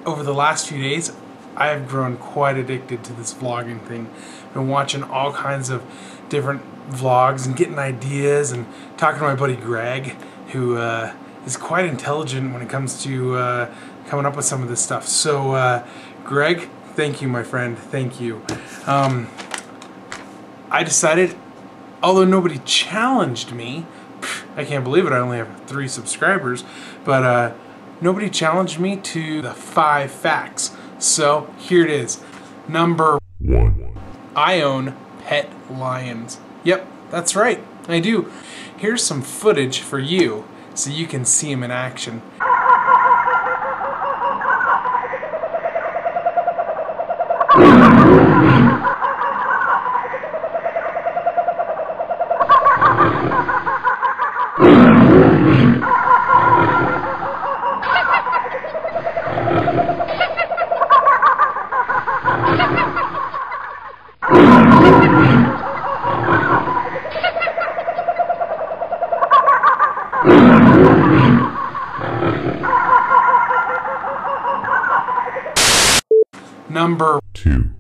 over the last few days, I have grown quite addicted to this vlogging thing. Been watching all kinds of different vlogs and getting ideas and talking to my buddy Greg, who is quite intelligent when it comes to coming up with some of this stuff. So Greg, thank you, my friend, thank you. I decided, although nobody challenged me, I can't believe it, I only have 3 subscribers, but nobody challenged me to the 5 facts. So here it is. Number 1. I own pet lions. Yep, that's right, I do. Here's some footage for you so you can see them in action. Number 2.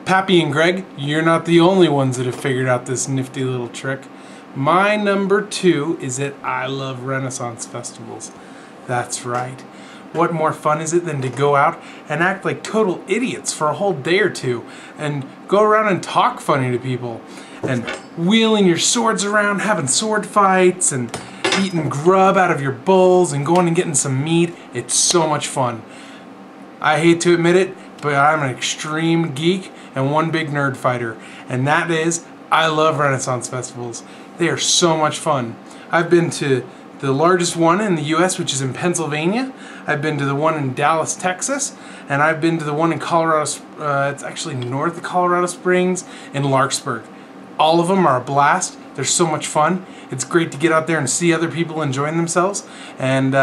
Pappy and Greg, you're not the only ones that have figured out this nifty little trick. My number 2 is that I love Renaissance festivals. That's right. What more fun is it than to go out and act like total idiots for a whole day or two and go around and talk funny to people and wheeling your swords around, having sword fights and eating grub out of your bowls and going and getting some meat. It's so much fun. I hate to admit it, but I'm an extreme geek and one big nerd fighter, and that is, I love Renaissance festivals. They are so much fun. I've been to the largest one in the US, which is in Pennsylvania. I've been to the one in Dallas, Texas, and I've been to the one in Colorado, it's actually north of Colorado Springs, in Larkspur. All of them are a blast. They're so much fun. It's great to get out there and see other people enjoying themselves, and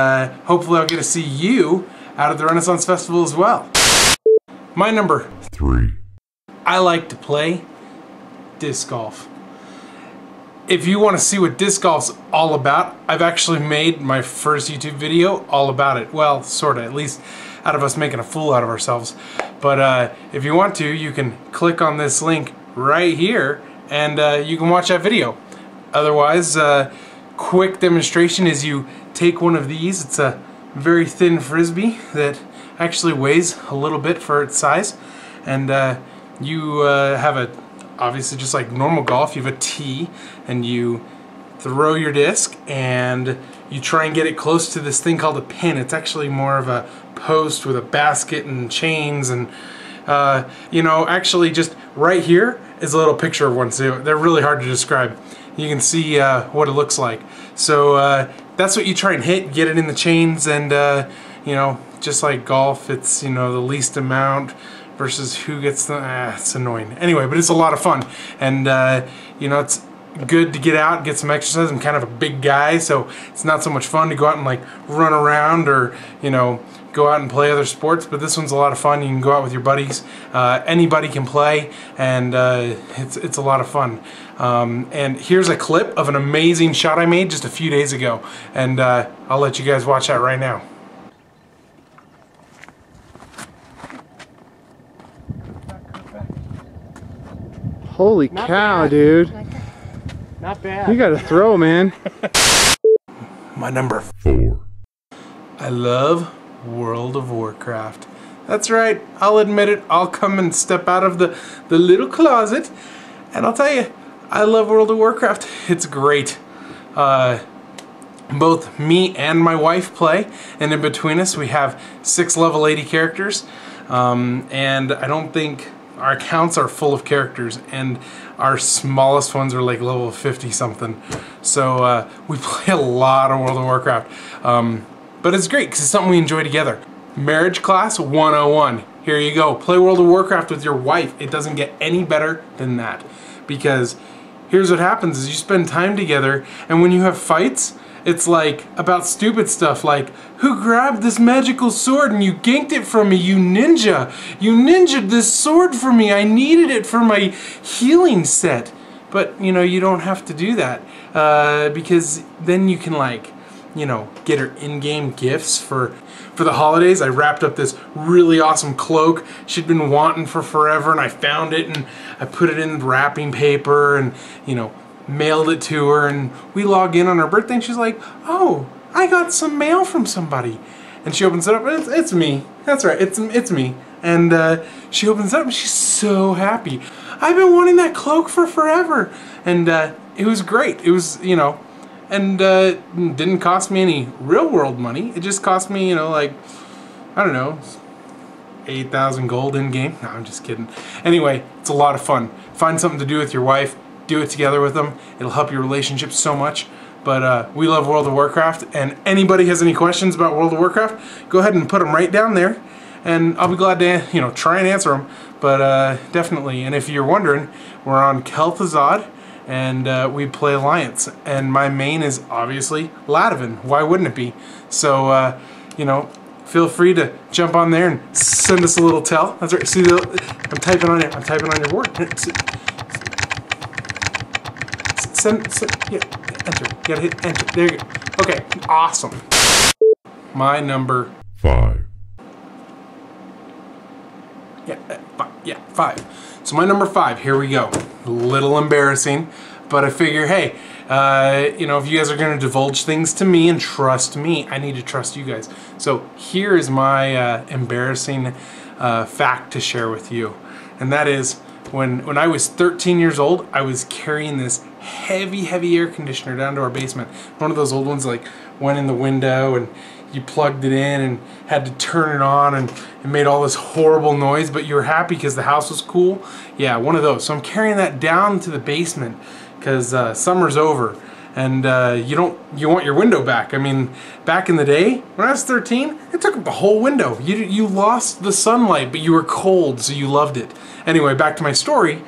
hopefully I'll get to see you out at the Renaissance Festival as well. My number 3. I like to play disc golf. If you want to see what disc golf's all about, I've actually made my first YouTube video all about it. Well, sorta, at least out of us making a fool out of ourselves. But if you want to, you can click on this link right here and you can watch that video. Otherwise, quick demonstration is you take one of these. It's a very thin frisbee that actually weighs a little bit for its size, and you have a, obviously just like normal golf, you have a tee and you throw your disc and you try and get it close to this thing called a pin. It's actually more of a post with a basket and chains, and you know, actually just right here is a little picture of one, so they're really hard to describe. You can see what it looks like. So that's what you try and hit, get it in the chains, and you know, just like golf, it's, you know, the least amount versus who gets the, it's annoying. Anyway, but it's a lot of fun, and you know, it's good to get out and get some exercise. I'm kind of a big guy, so it's not so much fun to go out and like run around or, you know, go out and play other sports, but this one's a lot of fun. You can go out with your buddies. Anybody can play, and it's a lot of fun. And here's a clip of an amazing shot I made just a few days ago, and I'll let you guys watch that right now. Holy cow, dude. Not bad. You gotta throw, man. My number 4. I love World of Warcraft. That's right, I'll admit it. I'll come and step out of the little closet, and I'll tell you, I love World of Warcraft. It's great. Both me and my wife play, and in between us we have 6 level 80 characters, and I don't think our accounts are full of characters, and our smallest ones are like level 50 something. So we play a lot of World of Warcraft. But it's great because it's something we enjoy together. Marriage Class 101. Here you go. Play World of Warcraft with your wife. It doesn't get any better than that. Because here's what happens is you spend time together, and when you have fights, it's like about stupid stuff like, who grabbed this magical sword and you ganked it from me, you ninja? You ninja'd this sword for me. I needed it for my healing set. But, you know, you don't have to do that because then you can, like, you know, get her in-game gifts for the holidays. I wrapped up this really awesome cloak she'd been wanting for forever, and I found it and I put it in wrapping paper and, you know, mailed it to her, and we log in on her birthday and she's like, oh, I got some mail from somebody. And she opens it up and it's me. That's right, it's me. And she opens it up and she's so happy. I've been wanting that cloak for forever. And it was great. It was, you know, and didn't cost me any real world money. It just cost me, you know, like, I don't know, 8,000 gold in game. No, I'm just kidding. Anyway, it's a lot of fun. Find something to do with your wife. Do it together with them. It'll help your relationship so much. But we love World of Warcraft, and anybody has any questions about World of Warcraft, go ahead and put them right down there, and I'll be glad to, you know, try and answer them. But definitely, and if you're wondering, we're on Kel'Thuzad, and we play Alliance, and my main is obviously Lativan. Why wouldn't it be? So, you know, feel free to jump on there and send us a little tell. That's right. See, I'm typing on your word. Yeah, enter. You gotta hit enter. There you go. Okay, awesome. My number 5. Yeah, 5. So my number 5, here we go. A little embarrassing, but I figure, hey, you know, if you guys are gonna divulge things to me and trust me, I need to trust you guys. So here is my embarrassing fact to share with you, and that is, when I was 13 years old, I was carrying this heavy air conditioner down to our basement. One of those old ones, like, went in the window and you plugged it in and had to turn it on, and it made all this horrible noise, but you were happy because the house was cool. Yeah, one of those. So I'm carrying that down to the basement because summer's over, and you want your window back. I mean, back in the day, when I was 13, it took up the whole window. You lost the sunlight, but you were cold, so you loved it. Anyway, back to my story.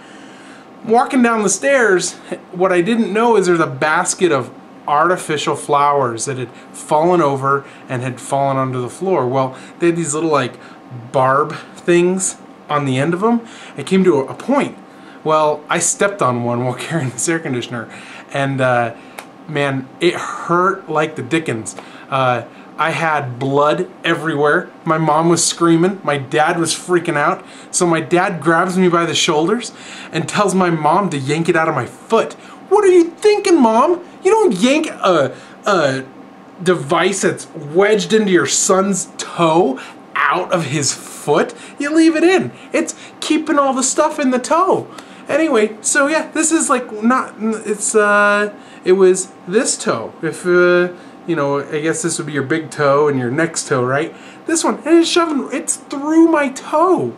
Walking down the stairs, what I didn't know is there's a basket of artificial flowers that had fallen over and had fallen onto the floor. Well, they had these little, like, barb things on the end of them. It came to a point. Well, I stepped on one while carrying this air conditioner, and man, it hurt like the dickens. I had blood everywhere. My mom was screaming. My dad was freaking out. So my dad grabs me by the shoulders and tells my mom to yank it out of my foot. What are you thinking, Mom? You don't yank a device that's wedged into your son's toe out of his foot. You leave it in. It's keeping all the stuff in the toe. Anyway, so yeah, this is like not, it's, it was this toe. If, you know, I guess this would be your big toe and your next toe, right? This one, and it's through my toe.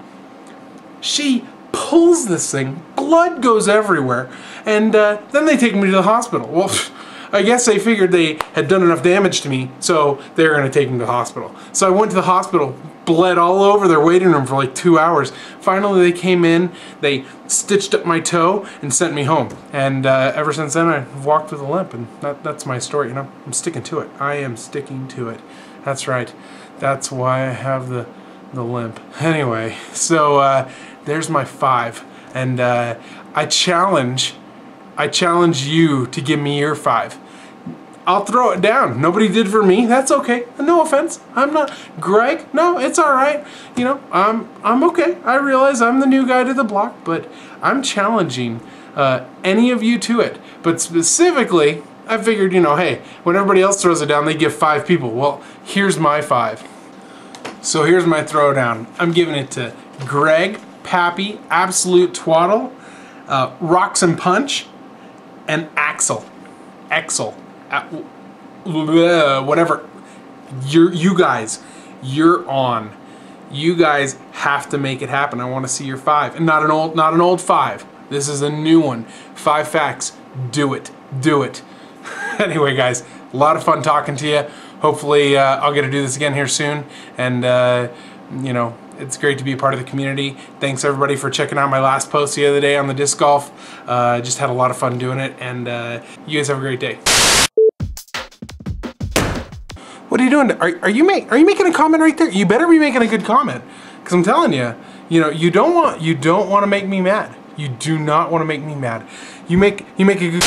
She pulls this thing, blood goes everywhere, and then they take me to the hospital. Well, I guess they figured they had done enough damage to me, so they were going to take me to the hospital. So I went to the hospital, bled all over their waiting room for like 2 hours. Finally they came in, they stitched up my toe and sent me home. And ever since then I've walked with a limp, and that's my story, you know. I'm sticking to it. I am sticking to it. That's right. That's why I have the limp. Anyway, so there's my 5. And I challenge you to give me your 5. I'll throw it down. Nobody did for me. That's okay. No offense. I'm not Greg. No, it's all right. You know, I'm okay. I realize I'm the new guy to the block, but I'm challenging any of you to it. But specifically, I figured, you know, hey, when everybody else throws it down, they give 5 people. Well, here's my 5. So here's my throwdown. I'm giving it to Greg, Pappy, Absolute Twaddle, Rocks and Punch, and Axel. Whatever. You guys, you're on. You guys have to make it happen. I want to see your 5, and not an old 5. This is a new one. 5 facts. Do it. Do it. Anyway, guys, a lot of fun talking to you. Hopefully, I'll get to do this again here soon, and you know, it's great to be a part of the community. Thanks everybody for checking out my last post the other day on the disc golf. Just had a lot of fun doing it, and you guys have a great day. What are you doing? Are you making a comment right there? You better be making a good comment, because I'm telling you, you know, you don't want to make me mad. You do not want to make me mad. You make a good